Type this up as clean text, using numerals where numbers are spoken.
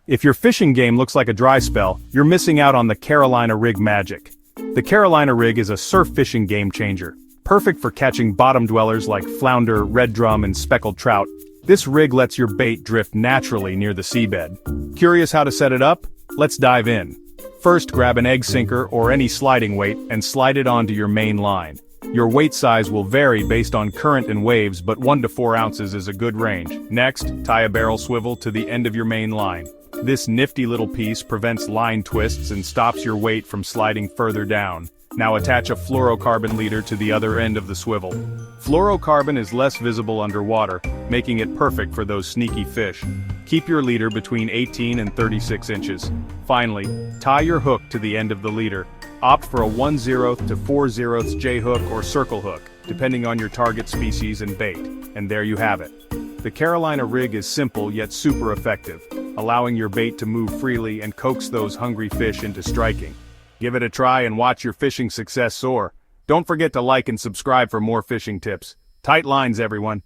If your fishing game looks like a dry spell, you're missing out on the Carolina rig magic. The Carolina rig is a surf fishing game changer, perfect for catching bottom dwellers like flounder, red drum, and speckled trout. This rig lets your bait drift naturally near the seabed. Curious how to set it up? Let's dive in. First, grab an egg sinker or any sliding weight and slide it onto your main line. Your weight size will vary based on current and waves, but 1 to 4 ounces is a good range. Next, tie a barrel swivel to the end of your main line. This nifty little piece prevents line twists and stops your weight from sliding further down. Now attach a fluorocarbon leader to the other end of the swivel. Fluorocarbon is less visible underwater, making it perfect for those sneaky fish. Keep your leader between 18 and 36 inches. Finally, tie your hook to the end of the leader. Opt for a 1/0 to 4/0 J-hook or circle hook, depending on your target species and bait. And there you have it. The Carolina rig is simple yet super effective, allowing your bait to move freely and coax those hungry fish into striking. Give it a try and watch your fishing success soar. Don't forget to like and subscribe for more fishing tips. Tight lines, everyone.